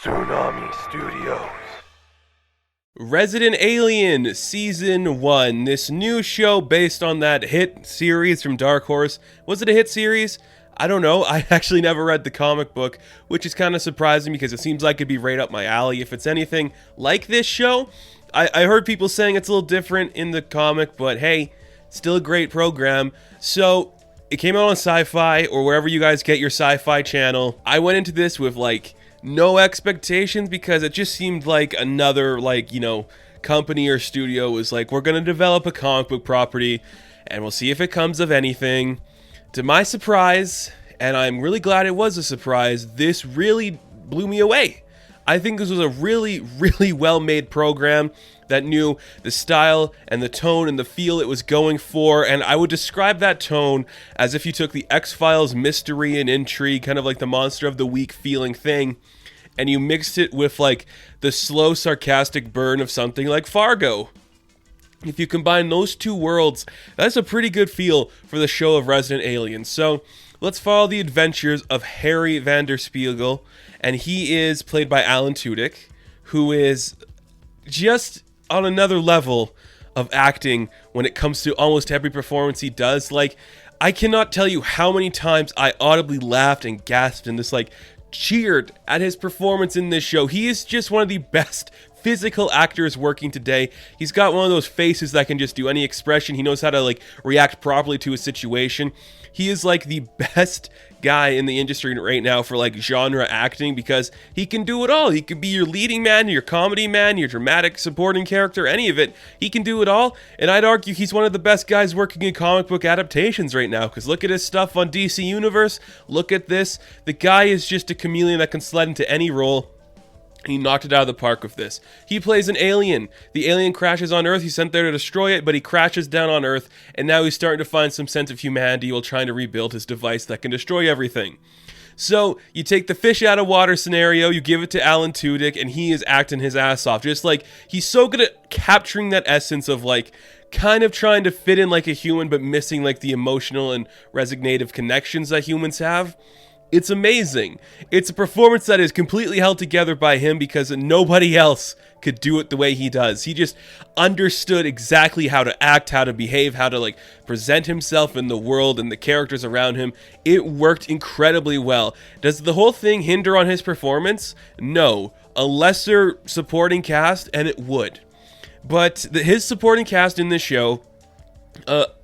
Tsunami Studios. Resident Alien Season 1, this new show based on that hit series from Dark Horse. Was it a hit series? I don't know. I actually never read the comic book, which is kind of surprising because it seems like it'd be right up my alley if it's anything like this show. I heard people saying it's a little different in the comic, but hey, still a great program. So, it came out on SYFY, or wherever you guys get your SYFY channel. I went into this with, no expectations because it just seemed like another, company or studio was like, we're going to develop a comic book property, and we'll see if it comes of anything. To my surprise, and I'm really glad it was a surprise, this really blew me away. I think this was a really, really well-made program that knew the style and the tone and the feel it was going for, and I would describe that tone as if you took the X-Files mystery and intrigue, kind of like the Monster of the Week feeling thing, and you mixed it with, the slow, sarcastic burn of something like Fargo. If you combine those two worlds, that's a pretty good feel for the show of Resident Alien. So, let's follow the adventures of Harry Vanderspiegel, and he is played by Alan Tudyk, who is just on another level of acting when it comes to almost every performance he does. I cannot tell you how many times I audibly laughed and gasped and just, cheered at his performance in this show. He is just one of the best physical actors working today. He's got one of those faces that can just do any expression. He knows how to react properly to a situation. He is the best guy in the industry right now for genre acting because he can do it all. He can be your leading man, your comedy man, your dramatic supporting character, any of it. He can do it all, and I'd argue he's one of the best guys working in comic book adaptations right now because look at his stuff on DC Universe. Look at this. The guy is just a chameleon that can slide into any role. He knocked it out of the park with this. He plays an alien. The alien crashes on Earth. He's sent there to destroy it, but he crashes down on Earth, and now he's starting to find some sense of humanity while trying to rebuild his device that can destroy everything. So, you take the fish out of water scenario, you give it to Alan Tudyk, and he is acting his ass off. Just he's so good at capturing that essence of kind of trying to fit in like a human, but missing the emotional and resignative connections that humans have. It's amazing. It's a performance that is completely held together by him because nobody else could do it the way he does. He just understood exactly how to act, how to behave, how to present himself in the world and the characters around him. It worked incredibly well. Does the whole thing hinder on his performance? No. A lesser supporting cast, and it would. But his supporting cast in this show,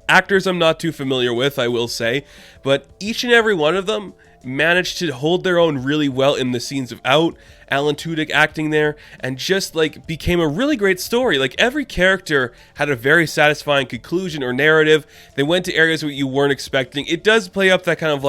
actors I'm not too familiar with, I will say, but each and every one of them managed to hold their own really well in the scenes of Alan Tudyk acting there, and just became a really great story. Every character had a very satisfying conclusion or narrative. They went to areas where you weren't expecting. It does play up that kind of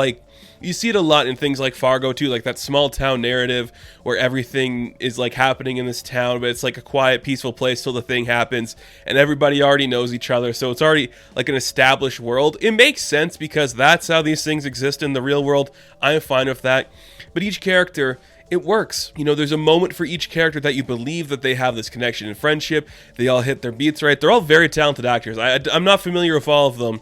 you see it a lot in things like Fargo too, that small town narrative where everything is happening in this town, but it's a quiet, peaceful place till the thing happens, and everybody already knows each other, so it's already an established world. It makes sense because that's how these things exist in the real world. I'm fine with that. But each character, it works. There's a moment for each character that you believe that they have this connection and friendship. They all hit their beats right. They're all very talented actors. I'm not familiar with all of them,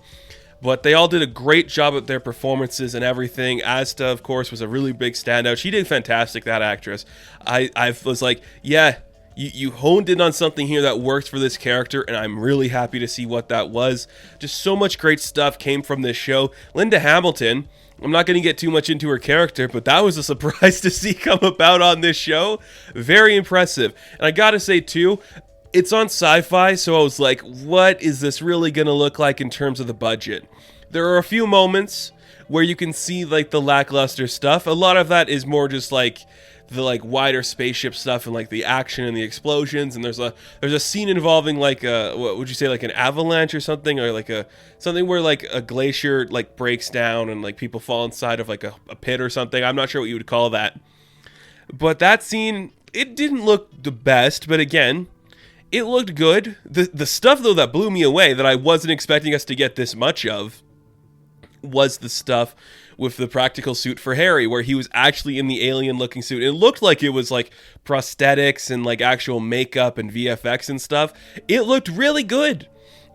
but they all did a great job at their performances and everything. Asta, of course, was a really big standout. She did fantastic, that actress. I was yeah, you honed in on something here that works for this character, and I'm really happy to see what that was. Just so much great stuff came from this show. Linda Hamilton, I'm not going to get too much into her character, but that was a surprise to see come about on this show. Very impressive. And I gotta say, too, it's on SYFY, so I was what is this really going to look like in terms of the budget? There are a few moments where you can see, the lackluster stuff. A lot of that is more just, the, wider spaceship stuff and, the action and the explosions. And there's a scene involving, what would you say, an avalanche or something? Or, something where, a glacier, breaks down and, people fall inside of, a pit or something. I'm not sure what you would call that. But that scene, it didn't look the best, but again, it looked good. The stuff, though, that blew me away, that I wasn't expecting us to get this much of, was the stuff with the practical suit for Harry, where he was actually in the alien-looking suit. It looked like it was, prosthetics and, actual makeup and VFX and stuff. It looked really good.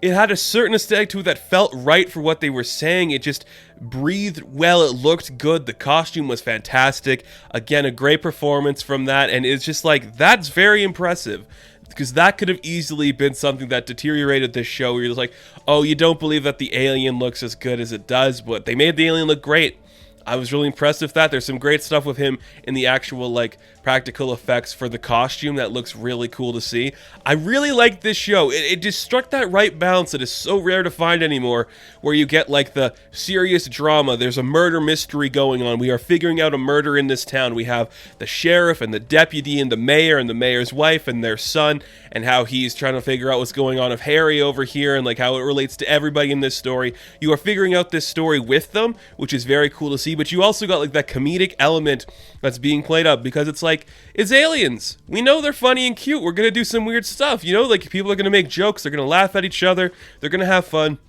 It had a certain aesthetic to it that felt right for what they were saying. It just breathed well. It looked good. The costume was fantastic. Again, a great performance from that. And it's just like, that's very impressive. Because that could have easily been something that deteriorated this show. Where you're just like, oh, you don't believe that the alien looks as good as it does. But they made the alien look great. I was really impressed with that. There's some great stuff with him in the actual, like, practical effects for the costume that looks really cool to see. I really like this show. It just struck that right balance that is so rare to find anymore, where you get, like, the serious drama. There's a murder mystery going on. We are figuring out a murder in this town. We have the sheriff and the deputy and the mayor's wife and their son, and how he's trying to figure out what's going on with Harry over here, and, like, how it relates to everybody in this story. You are figuring out this story with them, which is very cool to see. But you also got like that comedic element that's being played up, because it's like, it's aliens. We know they're funny and cute. We're going to do some weird stuff. You know, like people are going to make jokes. They're going to laugh at each other. They're going to have fun.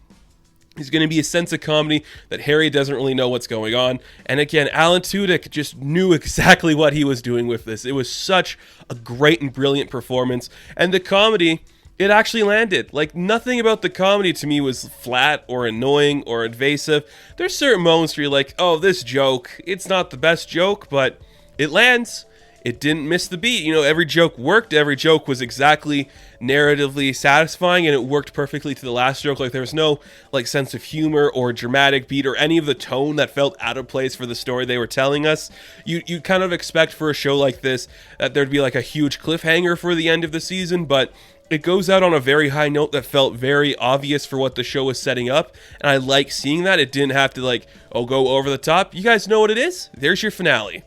There's going to be a sense of comedy that Harry doesn't really know what's going on. And again, Alan Tudyk just knew exactly what he was doing with this. It was such a great and brilliant performance. And the comedy, it actually landed. Like, nothing about the comedy to me was flat or annoying or invasive. There's certain moments where you're like, oh, this joke, it's not the best joke, but it lands. It didn't miss the beat. You know, every joke worked. Every joke was exactly narratively satisfying, and it worked perfectly to the last joke. Like, there was no, like, sense of humor or dramatic beat or any of the tone that felt out of place for the story they were telling us. You'd kind of expect for a show like this that there'd be, like, a huge cliffhanger for the end of the season, but it goes out on a very high note that felt very obvious for what the show was setting up, and I like seeing that. It didn't have to, like, oh, go over the top. You guys know what it is? There's your finale.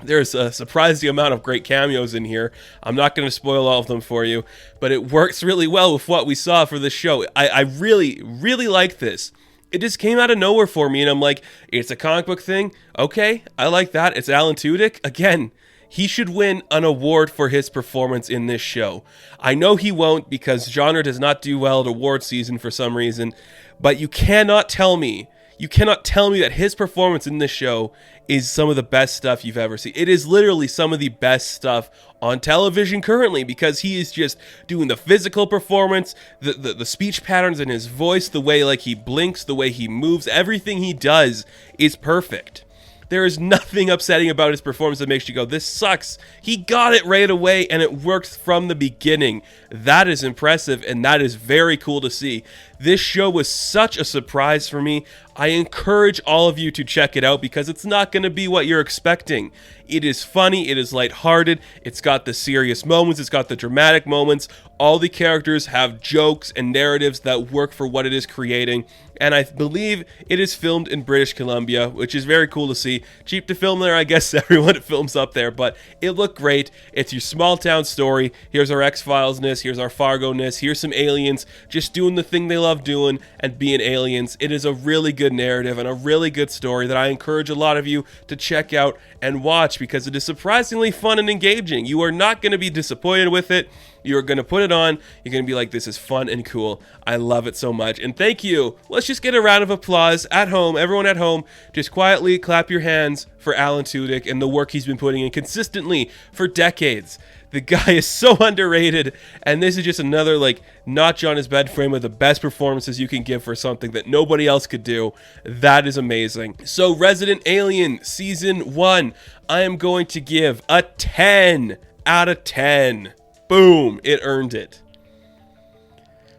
There's a surprising amount of great cameos in here. I'm not going to spoil all of them for you, but it works really well with what we saw for this show. I really, really like this. It just came out of nowhere for me, and I'm like, it's a comic book thing? Okay, I like that. It's Alan Tudyk. Again, he should win an award for his performance in this show. I know he won't, because genre does not do well at award season for some reason, but you cannot tell me that his performance in this show is some of the best stuff you've ever seen. It is literally some of the best stuff on television currently, because he is just doing the physical performance, the speech patterns in his voice, the way like he blinks, the way he moves, everything he does is perfect. There is nothing upsetting about his performance that makes you go, this sucks. He got it right away, and it worked from the beginning. That is impressive, and that is very cool to see. This show was such a surprise for me. I encourage all of you to check it out, because it's not going to be what you're expecting. It is funny, it is lighthearted, it's got the serious moments, it's got the dramatic moments. All the characters have jokes and narratives that work for what it is creating. And I believe it is filmed in British Columbia, which is very cool to see. Cheap to film there, I guess everyone films up there, but it looked great. It's your small town story. Here's our X-Files-ness, here's our Fargo-ness, here's some aliens just doing the thing they love doing and being aliens. It is a really good narrative and a really good story that I encourage a lot of you to check out and watch, because it is surprisingly fun and engaging. You are not going to be disappointed with it. You're going to put it on. You're going to be like, this is fun and cool. I love it so much. And thank you. Let's just get a round of applause at home. Everyone at home, just quietly clap your hands for Alan Tudyk and the work he's been putting in consistently for decades. The guy is so underrated, and this is just another, like, notch on his bed frame of the best performances you can give for something that nobody else could do. That is amazing. So, Resident Alien Season 1, I am going to give a 10 out of 10. Boom, it earned it.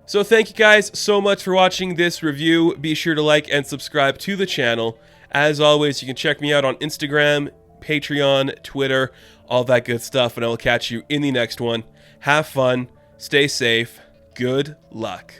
So thank you guys so much for watching this review. Be sure to like and subscribe to the channel. As always, you can check me out on Instagram, Patreon, Twitter, all that good stuff, and I will catch you in the next one. Have fun, stay safe, good luck.